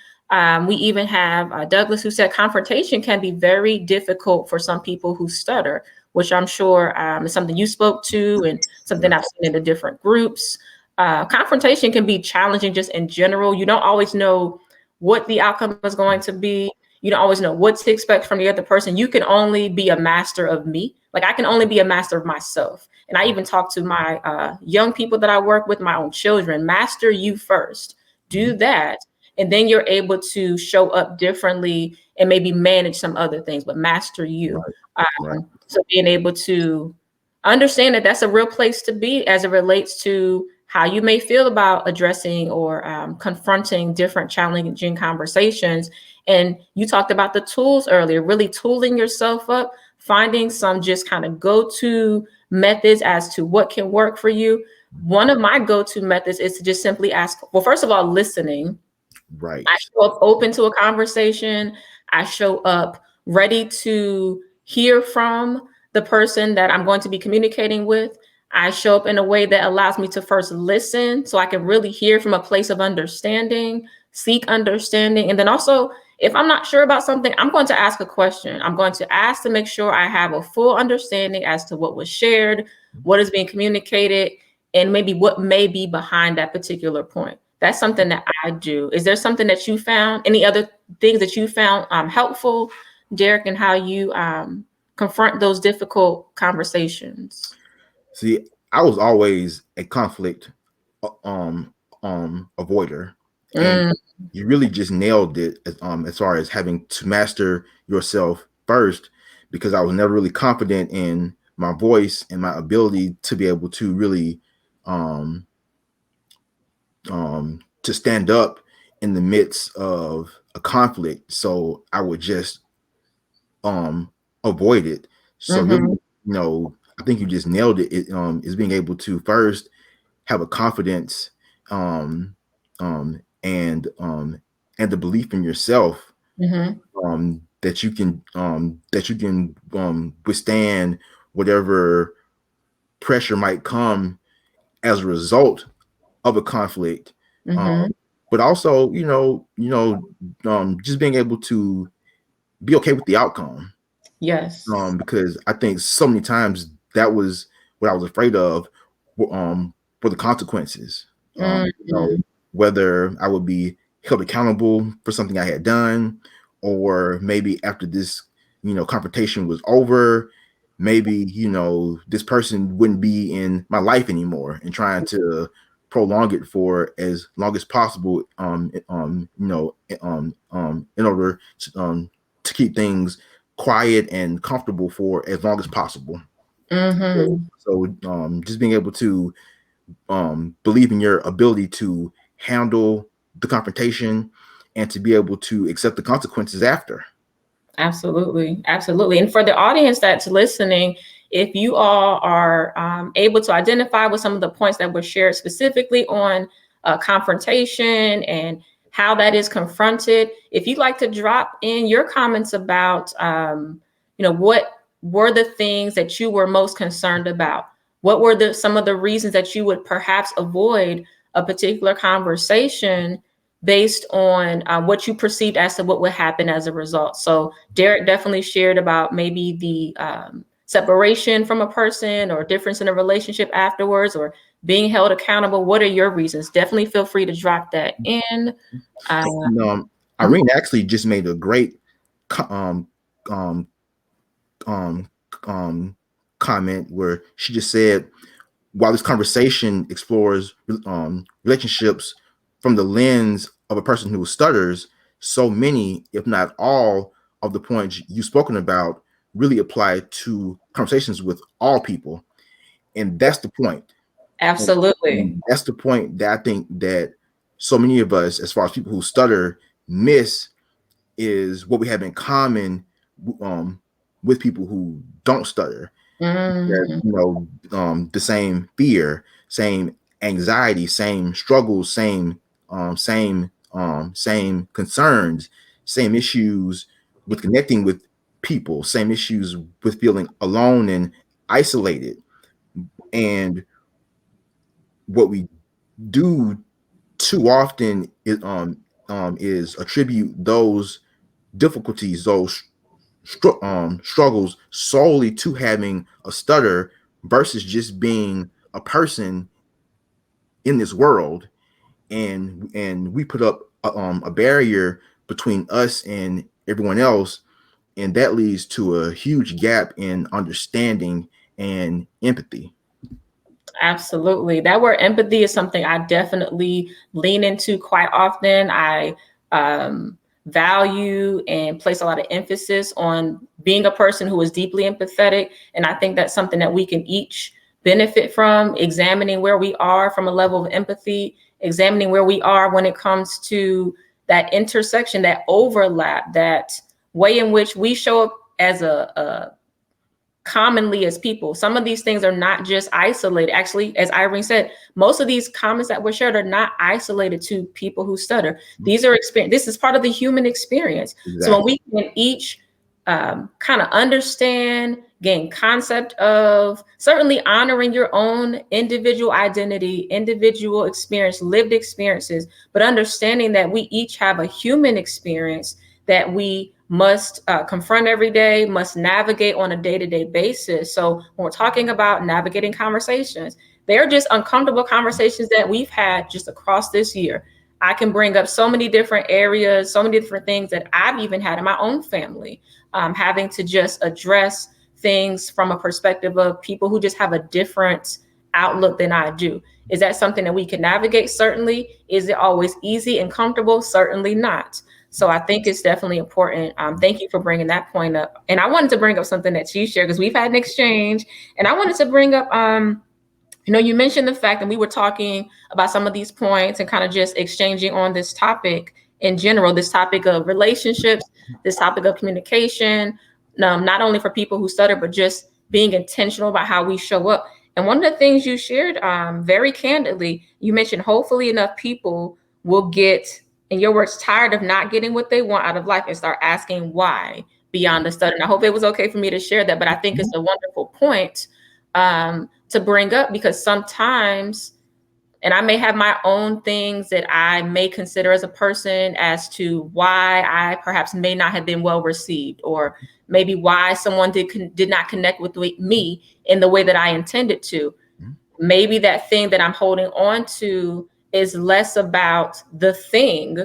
We even have Douglas, who said confrontation can be very difficult for some people who stutter, which I'm sure is something you spoke to and something Yeah. I've seen in the different groups. Confrontation can be challenging just in general. You don't always know what the outcome is going to be. You don't always know what to expect from the other person. You can only be a master of me. Like, I can only be a master of myself. And I even talk to my young people that I work with, my own children: master you first, do that. And then you're able to show up differently and maybe manage some other things, but master you. Right. Right. So being able to understand that that's a real place to be as it relates to how you may feel about addressing or confronting different challenging conversations. And you talked about the tools earlier, really tooling yourself up, finding some just kind of go-to methods as to what can work for you. One of my go-to methods is to just simply ask, well, first of all, listening. I Right. show up open to a conversation. I show up ready to hear from the person that I'm going to be communicating with. I show up in a way that allows me to first listen so I can really hear from a place of understanding, seek understanding. And then also, if I'm not sure about something, I'm going to ask a question. I'm going to ask to make sure I have a full understanding as to what was shared, what is being communicated, and maybe what may be behind that particular point. That's something that I do. Is there something that you found, any other things that you found helpful, Derek, and how you confront those difficult conversations? See, I was always a conflict avoider, and Mm, you really just nailed it as far as having to master yourself first, because I was never really confident in my voice and my ability to be able to really um, to stand up in the midst of a conflict. So I would just um, avoid it. So really, mm-hmm, I think you just nailed it. Is being able to first have a confidence um, and the belief in yourself, mm-hmm, that you can withstand whatever pressure might come as a result of a conflict. mm-hmm. Um, but also, just being able to be okay with the outcome. Yes. Because I think so many times that was what I was afraid of, for the consequences. Mm-hmm. Whether I would be held accountable for something I had done, or maybe after this, confrontation was over, maybe this person wouldn't be in my life anymore, and trying to prolong it for as long as possible, in order to keep things quiet and comfortable for as long as possible. So, Mm-hmm. just being able to believe in your ability to handle the confrontation and to be able to accept the consequences after. Absolutely. Absolutely. And for the audience that's listening, if you all are able to identify with some of the points that were shared specifically on confrontation and how that is confronted, if you'd like to drop in your comments about, what were the things that you were most concerned about? What were some of the reasons that you would perhaps avoid a particular conversation based on what you perceived as to what would happen as a result? So Derek definitely shared about maybe the separation from a person or difference in a relationship afterwards or being held accountable. What are your reasons? Definitely feel free to drop that in. Uh, Irene actually just made a great um, um, um, um, comment where she just said, while this conversation explores relationships from the lens of a person who stutters, so many, if not all, of the points you've spoken about really apply to conversations with all people. And that's the point. And, Absolutely. and that's the point that I think that so many of us, as far as people who stutter, miss, is what we have in common um, with people who don't stutter. That, Mm, the same fear, same anxiety, same struggles, same concerns, same issues with connecting with people, same issues with feeling alone and isolated. And what we do too often is attribute those difficulties, those struggles, solely to having a stutter, versus just being a person in this world. And we put up a barrier between us and everyone else, and that leads to a huge gap in understanding and empathy. absolutely. That word empathy is something I definitely lean into quite often. I value and place a lot of emphasis on being a person who is deeply empathetic. And I think that's something that we can each benefit from, examining where we are from a level of empathy, examining where we are when it comes to that intersection, that overlap, that way in which we show up as a commonly as people. Some of these things are not just isolated. Actually, as Irene said, most of these comments that were shared are not isolated to people who stutter. These are experience. This is part of the human experience. So when Exactly. we can each kind of understand, gain concept of, certainly honoring your own individual identity, individual experience, lived experiences, but understanding that we each have a human experience that we must confront every day, must navigate on a day-to-day basis. So when we're talking about navigating conversations, they're just uncomfortable conversations that we've had just across this year. I can bring up so many different areas, so many different things that I've even had in my own family, having to just address things from a perspective of people who just have a different outlook than I do. Is that something that we can navigate? Certainly. Is it always easy and comfortable? Certainly not. So I think it's definitely important. Thank you for bringing that point up. And I wanted to bring up something that you shared because we've had an exchange, and I wanted to bring up, you mentioned the fact that we were talking about some of these points and kind of just exchanging on this topic in general, this topic of relationships, this topic of communication, not only for people who stutter, but just being intentional about how we show up. And one of the things you shared very candidly, you mentioned hopefully enough people will get, in your words, tired of not getting what they want out of life and start asking why beyond the stutter. And I hope it was okay for me to share that, but I think it's a wonderful point to bring up, because sometimes, and I may have my own things that I may consider as a person as to why I perhaps may not have been well received, or maybe why someone did not connect with me in the way that I intended to. Maybe that thing that I'm holding on to is less about the thing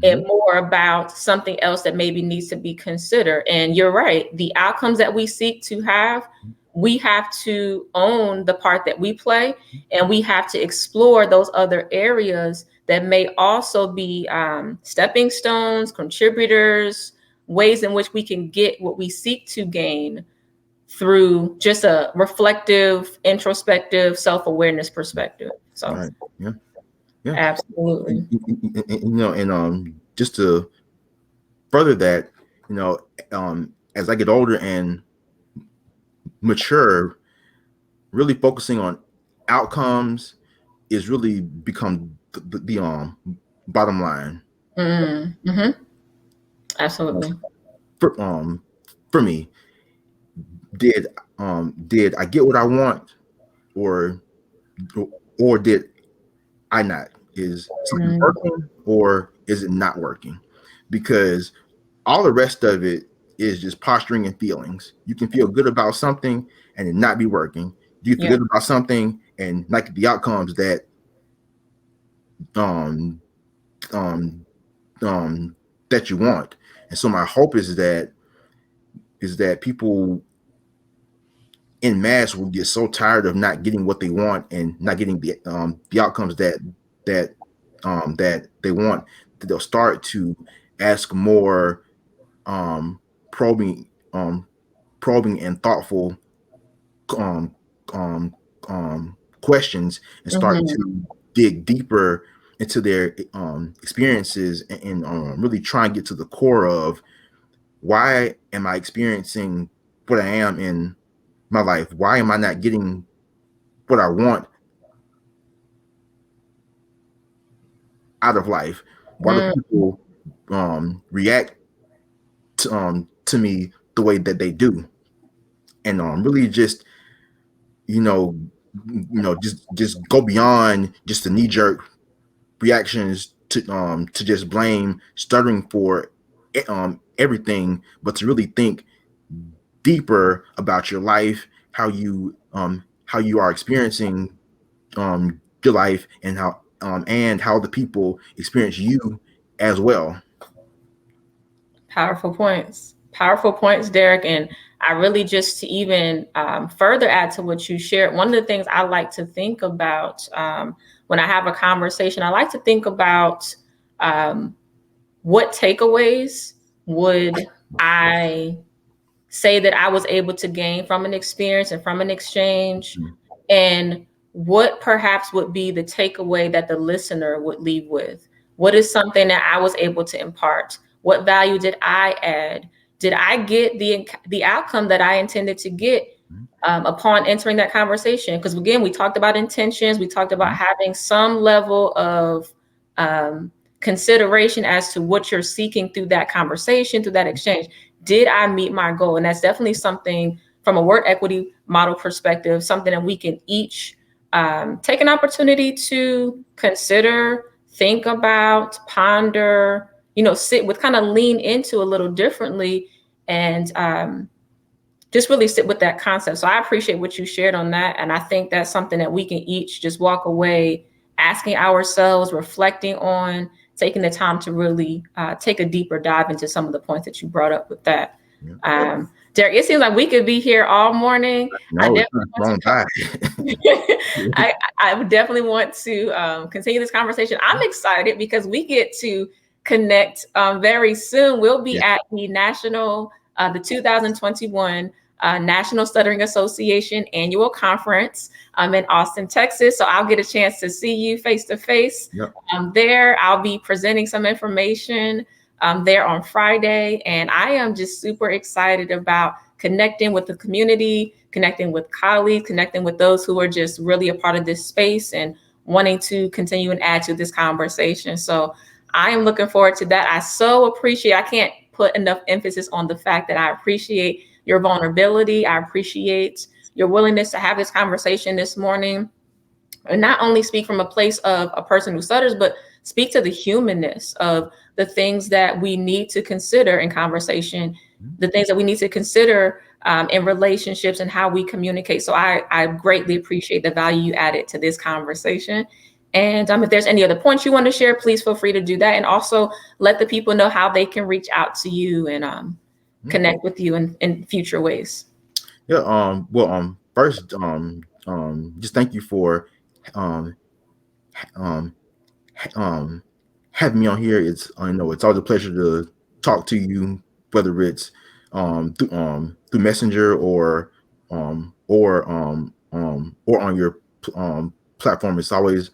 and more about something else that maybe needs to be considered. And you're right, the outcomes that we seek to have, we have to own the part that we play, and we have to explore those other areas that may also be stepping stones, contributors, ways in which we can get what we seek to gain through just a reflective, introspective, self-awareness perspective. So, Right. Yeah. Yeah. absolutely. And just to further that, as I get older and mature, really focusing on outcomes is really become the bottom line. Absolutely. For me, did I get what I want, or did I not? Is something working, or is it not working? Because all the rest of it is just posturing and feelings. You can feel good about something and it not be working. You feel good about something and not get the outcomes that um that you want. And so my hope is that people in mass will get so tired of not getting what they want and not getting the outcomes that they want, that they'll start to ask more probing and thoughtful um, questions, and start to dig deeper into their experiences, and really try and get to the core of, why am I experiencing what I am in my life? Why am I not getting what I want out of life? Why do people react to me the way that they do? And really just just go beyond just the knee-jerk reactions to just blame stuttering for everything, but to really think deeper about your life, how you are experiencing your life, and how the people experience you as well. Powerful points. Powerful points, Derek. And I really, just to even further add to what you shared, one of the things I like to think about when I have a conversation, I like to think about what takeaways would I say that I was able to gain from an experience and from an exchange, and what perhaps would be the takeaway that the listener would leave with. What is something that I was able to impart? What value did I add? Did I get the outcome that I intended to get upon entering that conversation? Because again, we talked about intentions. We talked about having some level of consideration as to what you're seeking through that conversation, through that exchange. Did I meet my goal? And that's definitely something from a word equity model perspective, something that we can each take an opportunity to consider, think about, ponder, sit with, kind of lean into a little differently, and just really sit with that concept. So I appreciate what you shared on that. And I think that's something that we can each just walk away asking ourselves, reflecting on, taking the time to really take a deeper dive into some of the points that you brought up with that. Derek, it seems like we could be here all morning. I No, it's definitely not wrong time. I would definitely want to continue this conversation. I'm excited because we get to connect very soon. We'll be at the the 2021 National Stuttering Association Annual Conference in Austin, Texas. So I'll get a chance to see you face to face there. I'll be presenting some information there on Friday. And I am just super excited about connecting with the community, connecting with colleagues, connecting with those who are just really a part of this space and wanting to continue and add to this conversation. So I am looking forward to that. I can't put enough emphasis on the fact that I appreciate your vulnerability. I appreciate your willingness to have this conversation this morning and not only speak from a place of a person who stutters, but speak to the humanness of the things that we need to consider in conversation, the things that we need to consider in relationships and how we communicate. So I greatly appreciate the value you added to this conversation. And if there's any other points you want to share, please feel free to do that. And also let the people know how they can reach out to you and connect with you in future ways. Yeah. First, just thank you for um, having me on here. It's it's always a pleasure to talk to you, whether it's through Messenger or on your platform. It's always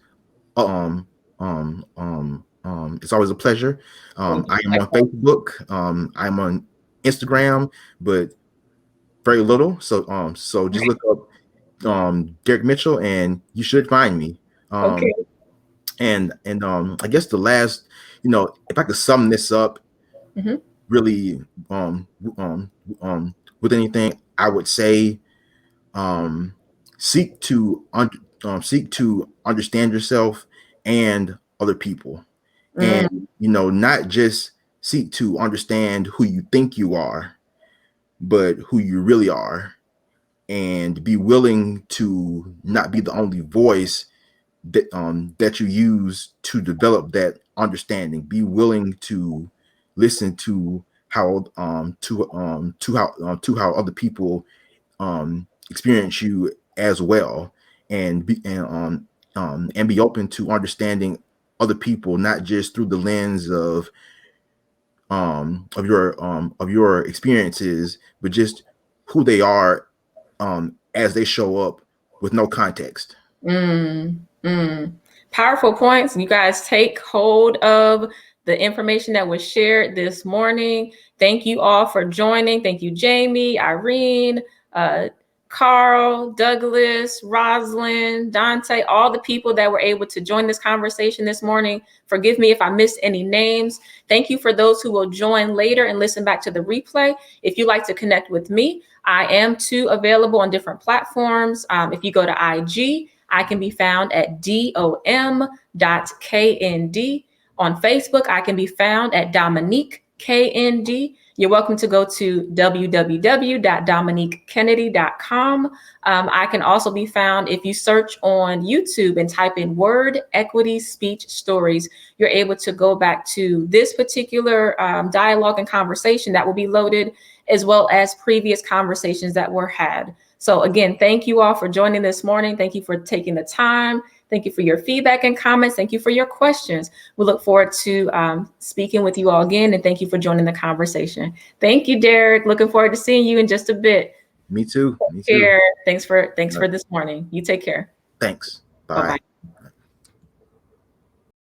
a pleasure. I am on Facebook. I'm on Instagram, but very little. So just look up Derek Mitchell, and you should find me. Okay. And I guess the last, if I could sum this up, really, with anything, I would say, seek to understand yourself and other people, and not just seek to understand who you think you are, but who you really are, and be willing to not be the only voice that you use to develop that understanding. Be willing to listen to how other people experience you as well, and be open to understanding other people, not just through the lens of your experiences, but just who they are as they show up with no context. Powerful points. You guys take hold of the information that was shared this morning. Thank you all for joining. Thank you, Jamie, Irene, Carl, Douglas, Rosalind, Dante, all the people that were able to join this conversation this morning. Forgive me if I missed any names. Thank you for those who will join later and listen back to the replay. If you'd like to connect with me, I am too available on different platforms. If you go to IG, I can be found at dom.knd. On Facebook, I can be found at Dominique KND. You're welcome to go to www.dominiquekennedy.com. I can also be found if you search on YouTube and type in Word Equity Speech Stories. You're able to go back to this particular dialogue and conversation that will be loaded, as well as previous conversations that were had. So again, thank you all for joining this morning. Thank you for taking the time. Thank you for your feedback and comments. Thank you for your questions. We look forward to speaking with you all again. And thank you for joining the conversation. Thank you, Derek. Looking forward to seeing you in just a bit. Me too. Take care. Thanks for this morning. You take care. Thanks. Bye. Bye-bye.